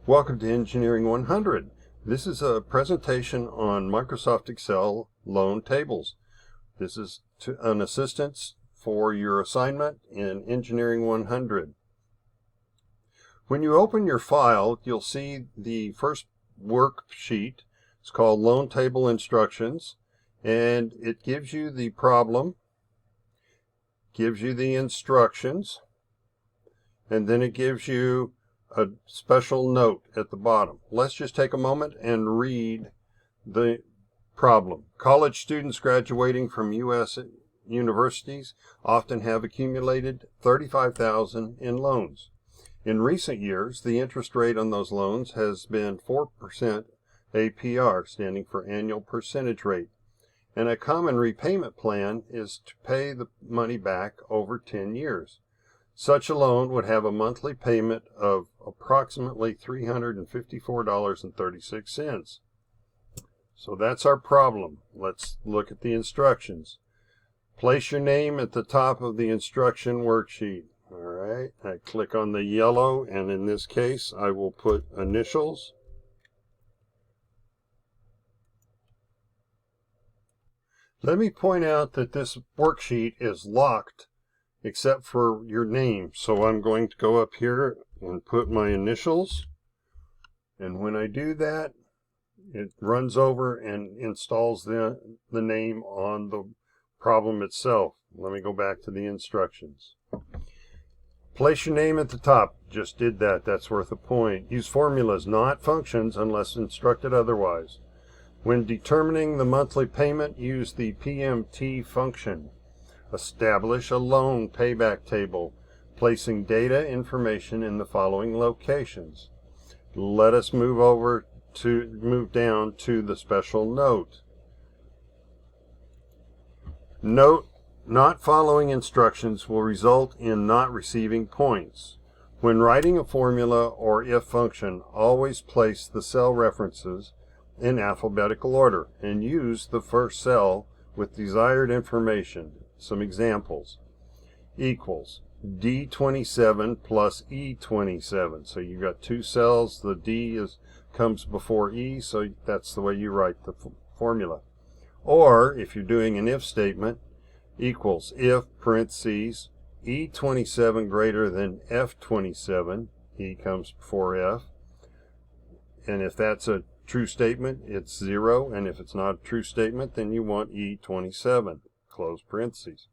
Welcome to Engineering 100. This is a presentation on Microsoft Excel loan tables. This is an assistance for your assignment in Engineering 100. When you open your file, you'll see the first worksheet. It's called Loan Table Instructions, and it gives you the problem, gives you the instructions, and then it gives you a special note at the bottom. Let's just take a moment and read the problem. College students graduating from U.S. universities often have accumulated $35,000 in loans. In recent years, the interest rate on those loans has been 4% APR, standing for annual percentage rate. And a common repayment plan is to pay the money back over 10 years. Such a loan would have a monthly payment of approximately $354.36. So that's our problem. Let's look at the instructions. Place your name at the top of the instruction worksheet. All right, I click on the yellow, and in this case, I will put initials. Let me point out that this worksheet is locked except for your name. So I'm going to go up here and put my initials. And when I do that, it runs over and installs the name on the problem itself. Let me go back to the instructions. Place your name at the top. Just did that. That's worth a point. Use formulas, not functions, unless instructed otherwise. When determining the monthly payment, use the PMT function. Establish a loan payback table, placing data information in the following locations. Let us move down to the special note. Note, not following instructions will result in not receiving points. When writing a formula or if function, always place the cell references in alphabetical order and use the first cell with desired information. Some examples. Equals D27 plus E27. So you've got two cells. The D comes before E, so that's the way you write the formula. Or if you're doing an if statement, equals if parentheses E27 greater than F27. E comes before F. And if that's a true statement, it's 0. And if it's not a true statement, then you want E27. Close parentheses.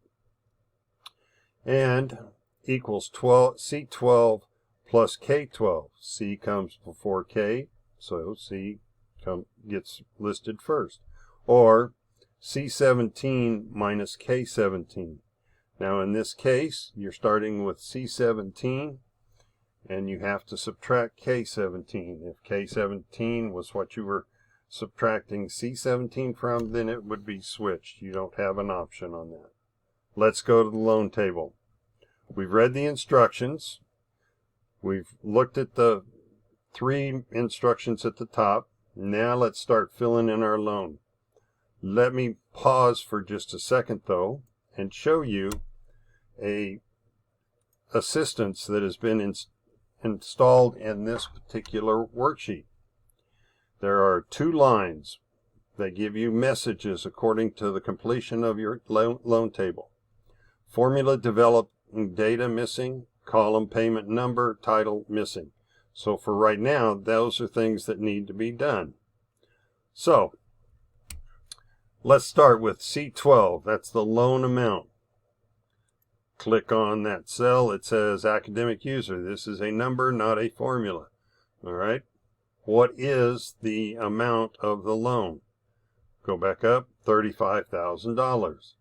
And equals C12 plus K12. C comes before K, so C gets listed first. Or C17 minus K17. Now in this case, you're starting with C17, and you have to subtract K17. If K17 was what you were subtracting C17 from, then it would be switched. You don't have an option on that. Let's go to the loan table. We've read the instructions. We've looked at the 3 instructions at the top. Now let's start filling in our loan. Let me pause for just a second though and show you a assistance that has been installed in this particular worksheet. There are 2 lines that give you messages according to the completion of your loan table. Formula developing data missing, column payment number, title missing. So for right now, those are things that need to be done. So let's start with C12. That's the loan amount. Click on that cell. It says academic user. This is a number, not a formula. All right. What is the amount of the loan? Go back up, $35,000.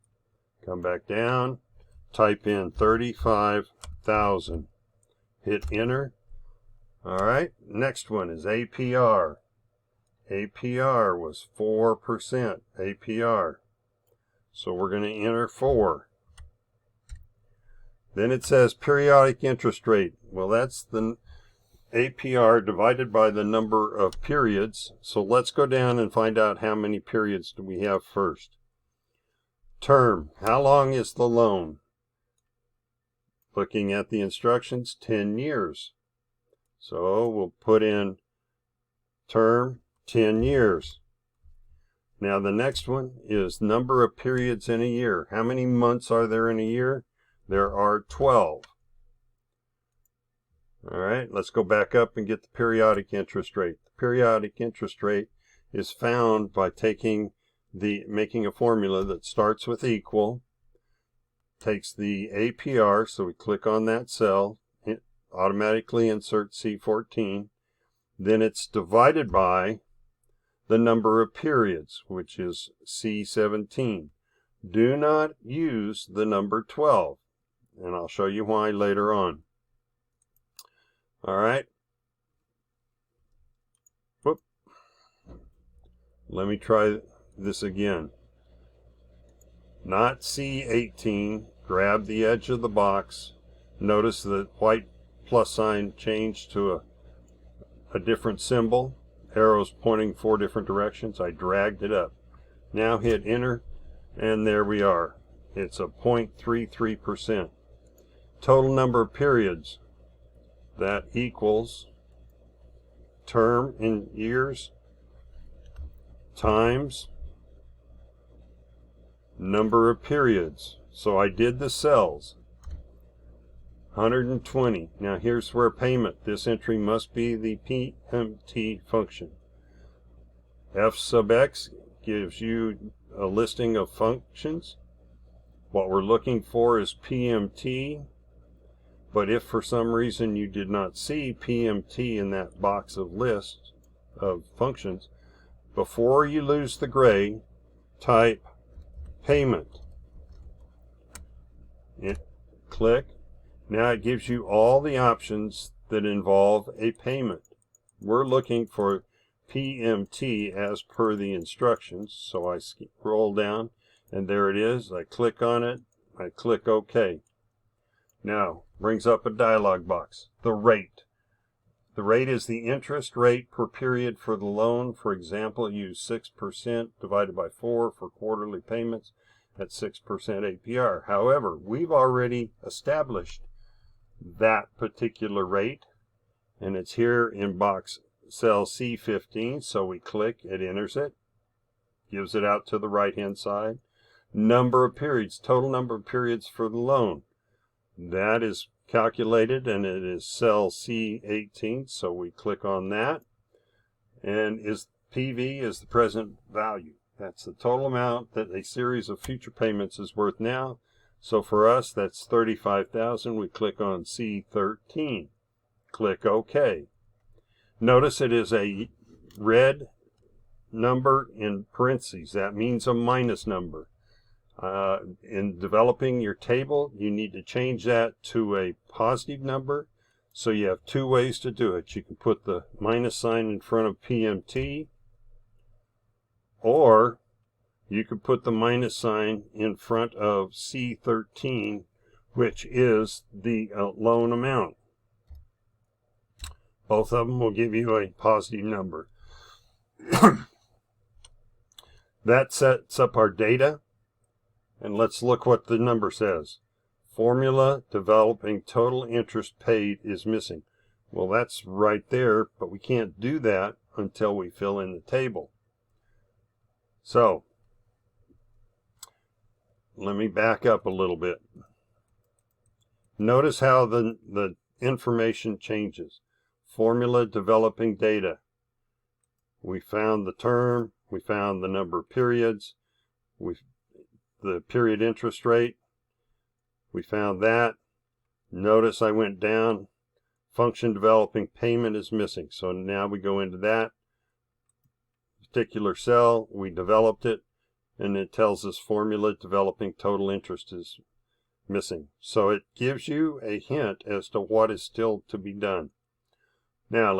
Come back down, type in 35,000. Hit enter. All right, next one is APR. APR was 4% APR. So we're going to enter 4. Then it says periodic interest rate. Well, that's the APR divided by the number of periods. So let's go down and find out how many periods do we have first. Term. How long is the loan? Looking at the instructions, 10 years. So we'll put in term 10 years. Now the next one is number of periods in a year. How many months are there in a year? There are 12. All right, let's go back up and get the periodic interest rate. The periodic interest rate is found by making a formula that starts with equal, takes the APR, so we click on that cell, it automatically inserts C14, then it's divided by the number of periods, which is C17. Do not use the number 12, and I'll show you why later on. All right. Whoop. Let me try this again. Not C18. Grab the edge of the box. Notice the white plus sign changed to a different symbol. Arrows pointing 4 different directions. I dragged it up. Now hit enter, and there we are. It's a 0.33%. Total number of periods. That equals term in years times number of periods. So I did the cells. 120. Now here's where payment. This entry must be the PMT function. F sub x gives you a listing of functions. What we're looking for is PMT. But if for some reason you did not see PMT in that box of list of functions, before you lose the gray, type payment. Click. Now it gives you all the options that involve a payment. We're looking for PMT as per the instructions, so I scroll down and there it is. I click on it. I click OK. Now, brings up a dialog box. The rate. The rate is the interest rate per period for the loan. For example, use 6% divided by 4 for quarterly payments at 6% APR. However, we've already established that particular rate, and it's here in box cell C15, so we click, it enters it, gives it out to the right-hand side. Number of periods, total number of periods for the loan. That is calculated, and it is cell C18, so we click on that, and PV is the present value. That's the total amount that a series of future payments is worth now. So for us, that's $35,000. We click on C13. Click OK. Notice it is a red number in parentheses. That means a minus number. In developing your table, you need to change that to a positive number. So you have 2 ways to do it. You can put the minus sign in front of PMT, or you could put the minus sign in front of C13, which is the loan amount. Both of them will give you a positive number. That sets up our data. And let's look what the number says. Formula developing total interest paid is missing. Well, that's right there, but we can't do that until we fill in the table. So, let me back up a little bit. Notice how the information changes. Formula developing data. We found the term, we found the number of periods, the period interest rate, we found that. Notice I went down. Function developing payment is missing. So now we go into that particular cell, we developed it, and it tells us formula developing total interest is missing. So it gives you a hint as to what is still to be done. Now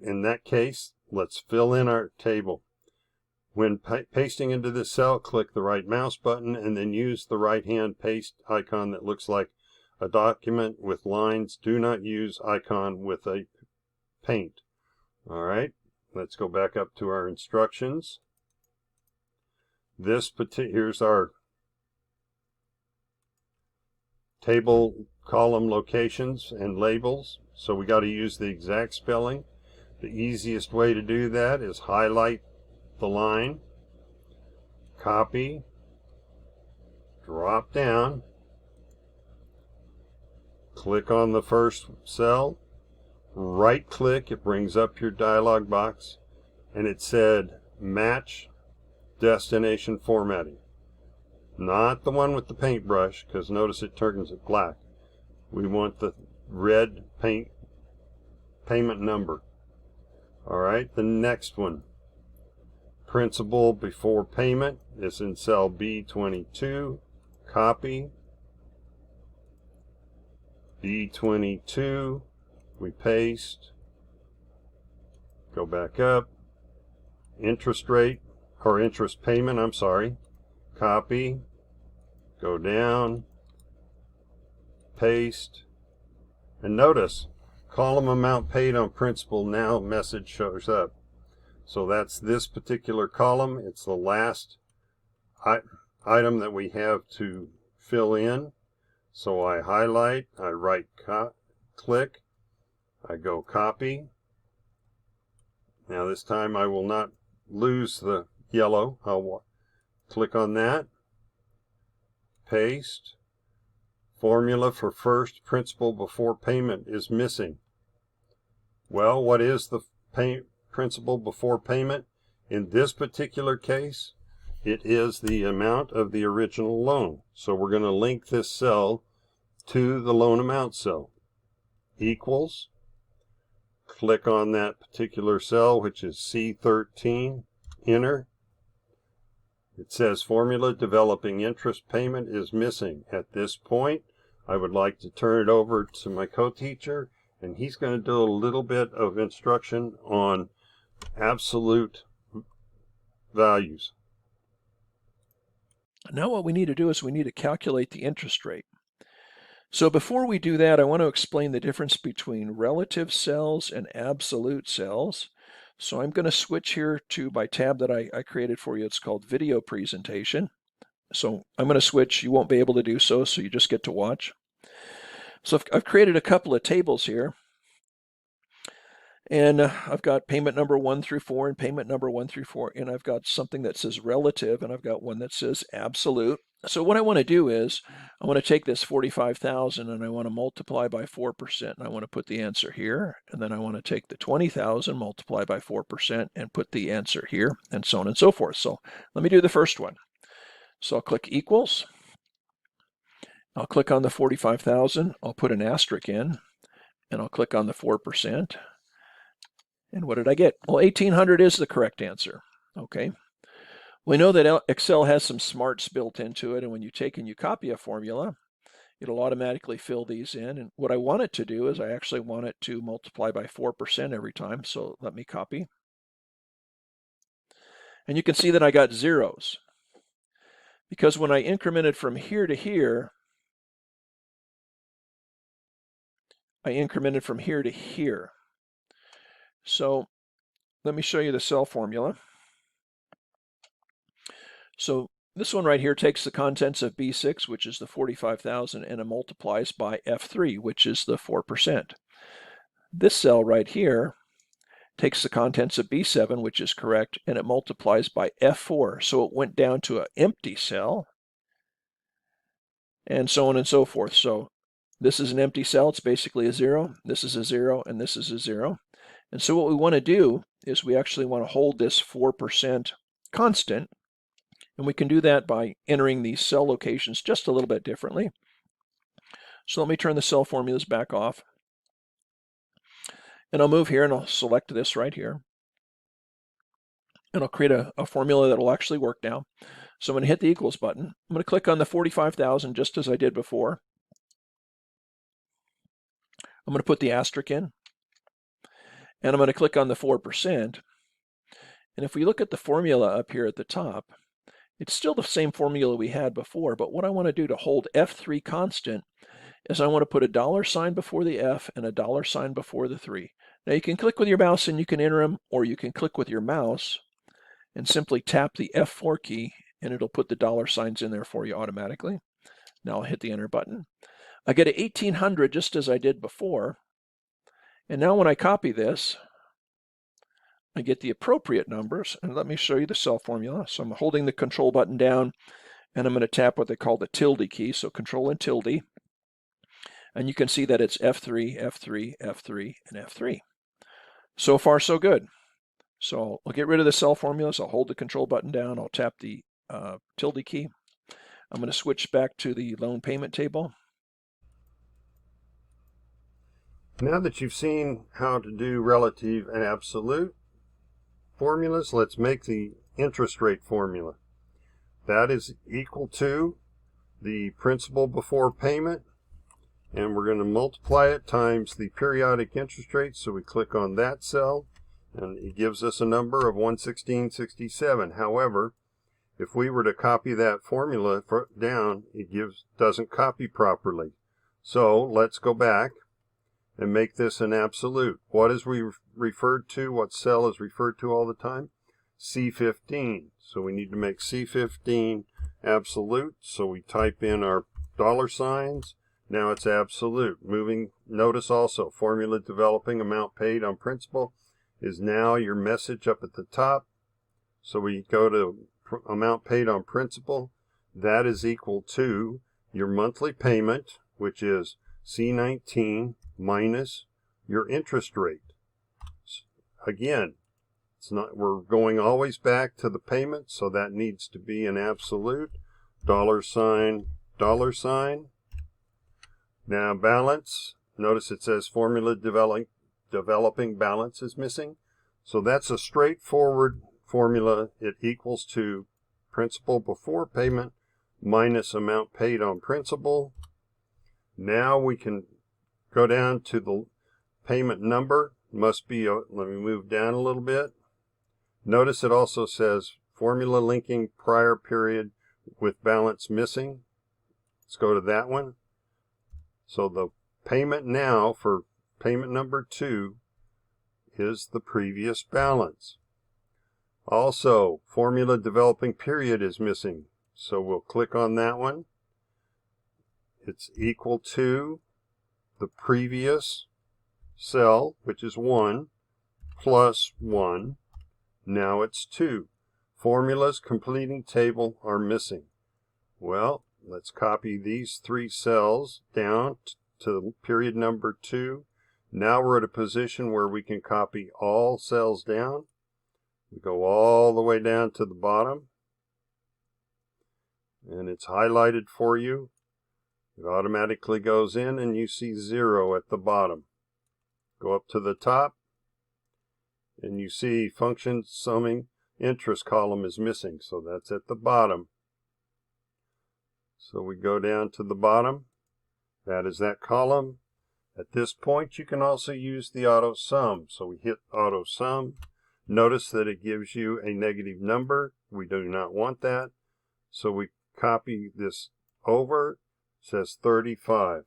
in that case, let's fill in our table. When pasting into this cell, click the right mouse button and then use the right hand paste icon that looks like a document with lines. Do not use icon with a paint. All right, let's go back up to our instructions. Here's our table column locations and labels. So we got to use the exact spelling. The easiest way to do that is highlight the line, copy, drop down, click on the first cell, right click, it brings up your dialog box, and it said match destination formatting. Not the one with the paintbrush, because notice it turns it black. We want the red payment number. Alright, the next one, principal before payment, is in cell B22. Copy. B22, we paste, go back up, interest rate, or interest payment, I'm sorry, copy, go down, paste, and notice column amount paid on principal now message shows up. So that's this particular column. It's the last item that we have to fill in. So I highlight, I right click, I go copy. Now this time I will not lose the yellow. I'll click on that, paste. Formula for first principal before payment is missing. Well, what is the principal before payment? In this particular case, it is the amount of the original loan. So we're going to link this cell to the loan amount cell. Equals. Click on that particular cell, which is C13. Enter. It says formula developing interest payment is missing. At this point, I would like to turn it over to my co-teacher, and he's going to do a little bit of instruction on absolute values. Now what we need to do is we need to calculate the interest rate. So before we do that, I want to explain the difference between relative cells and absolute cells. So I'm going to switch here to my tab that I created for you. It's called Video Presentation. So I'm going to switch. You won't be able to do so, so you just get to watch. So I've created a couple of tables here. And I've got payment number 1 through 4 and payment number 1 through 4. And I've got something that says relative, and I've got one that says absolute. So what I want to do is I want to take this 45,000 and I want to multiply by 4%. And I want to put the answer here. And then I want to take the 20,000, multiply by 4%, and put the answer here, and so on and so forth. So let me do the first one. So I'll click equals. I'll click on the 45,000. I'll put an asterisk in, and I'll click on the 4%. And what did I get? Well, 1,800 is the correct answer. Okay. We know that Excel has some smarts built into it, and when you take and you copy a formula, it'll automatically fill these in. And what I want it to do is I actually want it to multiply by 4% every time. So let me copy. And you can see that I got zeros. Because when I incremented from here to here, I incremented from here to here. So let me show you the cell formula. So this one right here takes the contents of B6, which is the 45,000, and it multiplies by F3, which is the 4%. This cell right here takes the contents of B7, which is correct, and it multiplies by F4. So it went down to an empty cell, and so on and so forth. So this is an empty cell. It's basically a 0. This is a 0, and this is a 0. And so what we want to do is we actually want to hold this 4% constant. And we can do that by entering these cell locations just a little bit differently. So let me turn the cell formulas back off. And I'll move here and I'll select this right here. And I'll create a formula that will actually work now. So I'm going to hit the equals button. I'm going to click on the 45,000 just as I did before. I'm going to put the asterisk in. And I'm going to click on the 4%. And if we look at the formula up here at the top, it's still the same formula we had before, but what I want to do to hold F3 constant is I want to put a $sign before the F and a $sign before the 3. Now you can click with your mouse and you can enter them, or you can click with your mouse and simply tap the F4 key and it'll put the $signs in there for you automatically. Now I'll hit the enter button. I get a 1,800 just as I did before. And now when I copy this, I get the appropriate numbers, and let me show you the cell formula. So I'm holding the control button down, and I'm going to tap what they call the tilde key, so control and tilde. And you can see that it's F3, F3, F3, and F3. So far, so good. So I'll get rid of the cell formulas. I'll hold the control button down. I'll tap the tilde key. I'm going to switch back to the loan payment table. Now that you've seen how to do relative and absolute formulas, let's make the interest rate formula. That is equal to the principal before payment, and we're going to multiply it times the periodic interest rate. So we click on that cell, and it gives us a number of 116.67. However, if we were to copy that formula down, it doesn't copy properly. So let's go back and make this an absolute. What is referred to? What cell is referred to all the time? C15. So we need to make C15 absolute. So we type in our dollar signs. Now it's absolute. Notice also, formula developing amount paid on principal is now your message up at the top. So we go to amount paid on principal. That is equal to your monthly payment, which is C19 minus your interest rate. Again, we're going always back to the payment, so that needs to be an absolute. Dollar sign, dollar sign. Now balance, notice it says formula developing balance is missing. So that's a straightforward formula. It equals to principal before payment minus amount paid on principal. Now we can go down to the payment number. Must be, let me move down a little bit. Notice it also says formula linking prior period with balance missing. Let's go to that one. So the payment now for payment number 2 is the previous balance. Also, formula developing period is missing. So we'll click on that one. It's equal to the previous cell, which is 1, plus 1. Now it's 2. Formulas completing table are missing. Well, let's copy these 3 cells down to period number 2. Now we're at a position where we can copy all cells down. We go all the way down to the bottom, and it's highlighted for you. It automatically goes in, and you see 0 at the bottom. Go up to the top, and you see function summing interest column is missing, so that's at the bottom. So we go down to the bottom. That is that column. At this point, you can also use the auto sum. So we hit auto sum. Notice that it gives you a negative number. We do not want that. So we copy this over. It says 35.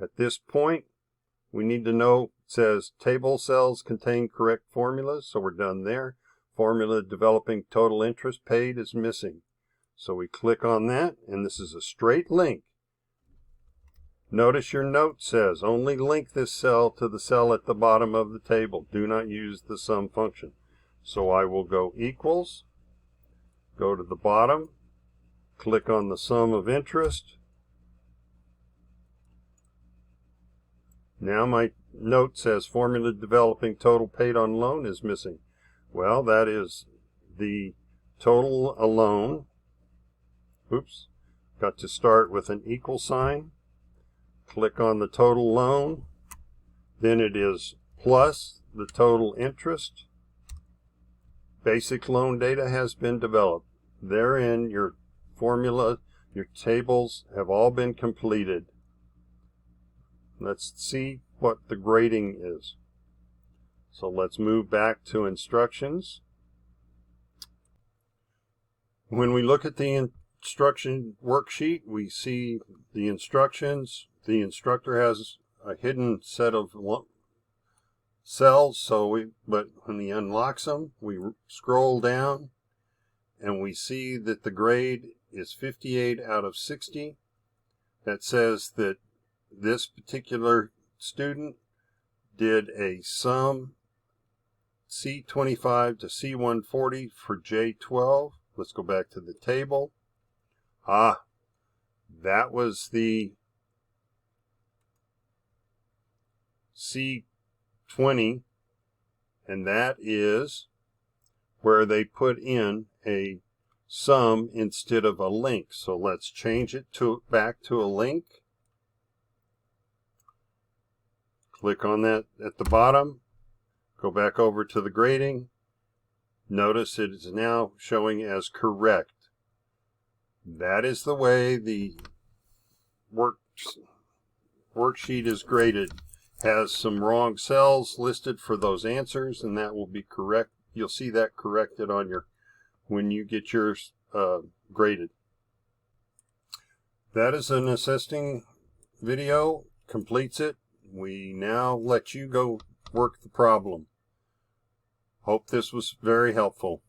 At this point, we need to know, it says table cells contain correct formulas. So we're done there. Formula developing total interest paid is missing. So we click on that, and this is a straight link. Notice your note says only link this cell to the cell at the bottom of the table. Do not use the sum function. So I will go equals, go to the bottom, click on the sum of interest. Now my note says formula developing total paid on loan is missing. Well, that is the total loan. Oops, got to start with an equal sign. Click on the total loan. Then it is plus the total interest. Basic loan data has been developed. Therein, your formula, your tables have all been completed. Let's see what the grading is. So let's move back to instructions. When we look at the instruction worksheet, we see the instructions. The instructor has a hidden set of cells, but when he unlocks them, we scroll down and we see that the grade is 58 out of 60. That says that this particular student did a sum C25 to C140 for J12. Let's go back to the table. That was the C20, and that is where they put in a sum instead of a link. So let's change it back to a link. Click on that at the bottom. Go back over to the grading. Notice it is now showing as correct. That is the way the worksheet is graded. Has some wrong cells listed for those answers, and that will be correct. You'll see that corrected on your when you get yours graded. That is an assisting video. Completes it. We now let you go work the problem. Hope this was very helpful.